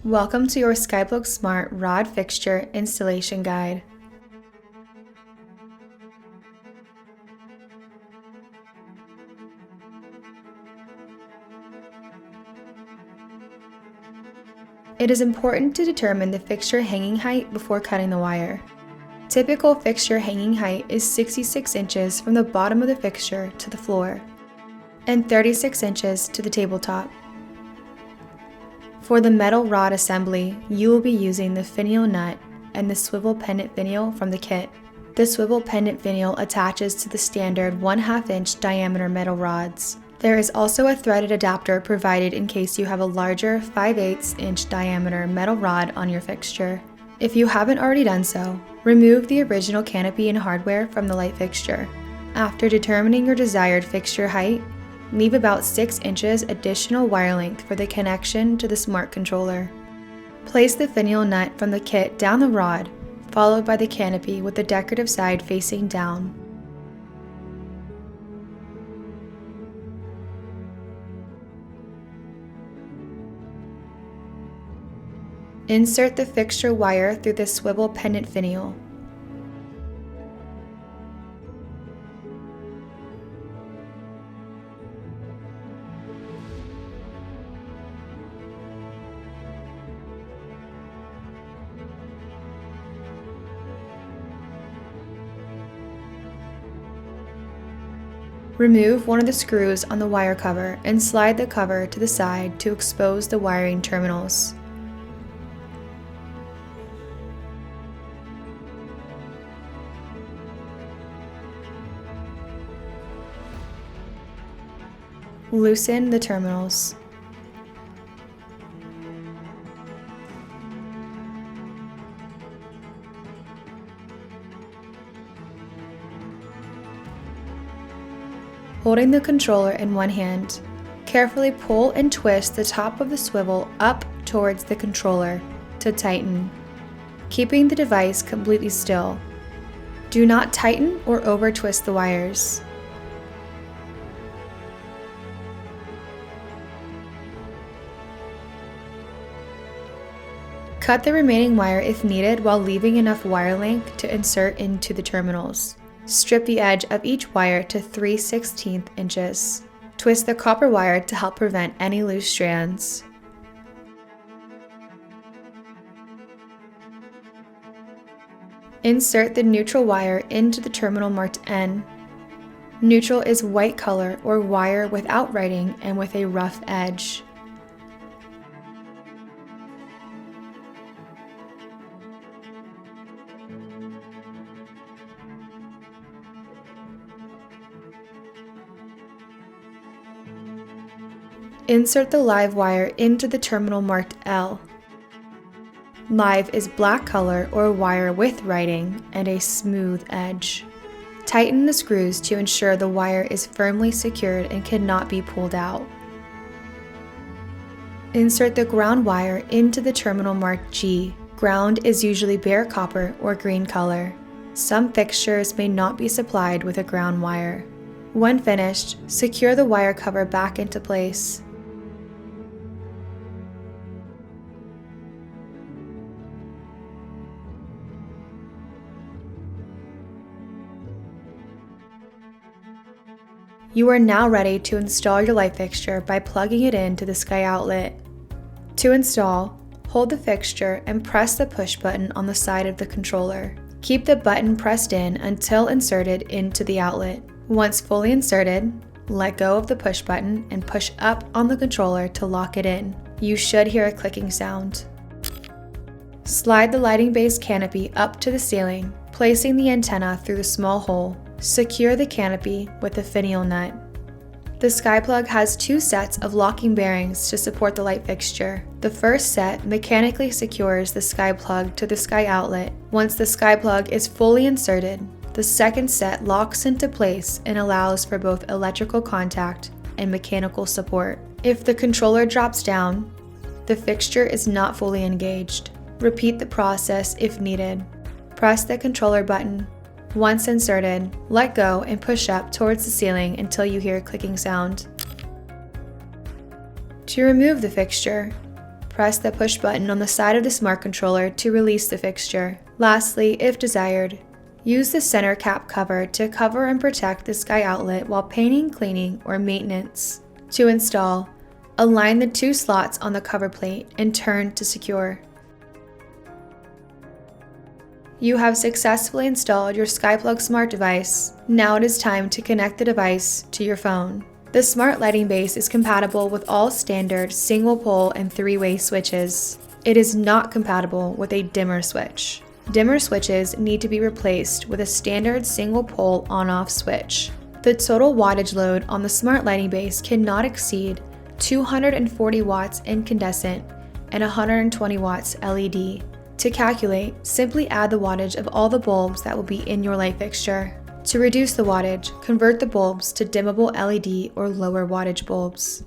Welcome to your SkyPlug SMART Rod Fixture Installation Guide. It is important to determine the fixture hanging height before cutting the wire. Typical fixture hanging height is 66 inches from the bottom of the fixture to the floor, and 36 inches to the tabletop. For the metal rod assembly, you will be using the finial nut and the swivel pendant finial from the kit. The swivel pendant finial attaches to the standard 1/2 inch diameter metal rods. There is also a threaded adapter provided in case you have a larger 5/8 inch diameter metal rod on your fixture. If you haven't already done so, remove the original canopy and hardware from the light fixture. After determining your desired fixture height, leave about 6 inches additional wire length for the connection to the SMART controller. Place the finial nut from the kit down the rod, followed by the canopy with the decorative side facing down. Insert the fixture wire through the swivel pendant finial. Remove one of the screws on the wire cover and slide the cover to the side to expose the wiring terminals. Loosen the terminals. Holding the controller in one hand, carefully pull and twist the top of the swivel up towards the controller to tighten, keeping the device completely still. Do not tighten or over-twist the wires. Cut the remaining wire if needed while leaving enough wire length to insert into the terminals. Strip the edge of each wire to 3/16 inches. Twist the copper wire to help prevent any loose strands. Insert the neutral wire into the terminal marked N. Neutral is white color or wire without writing and with a rough edge. Insert the live wire into the terminal marked L. Live is black color or wire with writing and a smooth edge. Tighten the screws to ensure the wire is firmly secured and cannot be pulled out. Insert the ground wire into the terminal marked G. Ground is usually bare copper or green color. Some fixtures may not be supplied with a ground wire. When finished, secure the wire cover back into place. You are now ready to install your light fixture by plugging it into the Sky outlet. To install, hold the fixture and press the push button on the side of the controller. Keep the button pressed in until inserted into the outlet. Once fully inserted, let go of the push button and push up on the controller to lock it in. You should hear a clicking sound. Slide the lighting base canopy up to the ceiling, placing the antenna through the small hole. Secure the canopy with the finial nut. The SkyPlug has 2 sets of locking bearings to support the light fixture. The first set mechanically secures the SkyPlug to the Sky outlet. Once the SkyPlug is fully inserted, the second set locks into place and allows for both electrical contact and mechanical support. If the controller drops down, the fixture is not fully engaged. Repeat the process if needed. Press the controller button. Once inserted, let go and push up towards the ceiling until you hear a clicking sound. To remove the fixture, press the push button on the side of the smart controller to release the fixture. Lastly, if desired, use the center cap cover to cover and protect the Sky outlet while painting, cleaning, or maintenance. To install, align the 2 slots on the cover plate and turn to secure. You have successfully installed your SkyPlug SMART device. Now it is time to connect the device to your phone. The smart lighting base is compatible with all standard single pole and 3-way switches. It is not compatible with a dimmer switch. Dimmer switches need to be replaced with a standard single pole on-off switch. The total wattage load on the smart lighting base cannot exceed 240 watts incandescent and 120 watts LED. To calculate, simply add the wattage of all the bulbs that will be in your light fixture. To reduce the wattage, convert the bulbs to dimmable LED or lower wattage bulbs.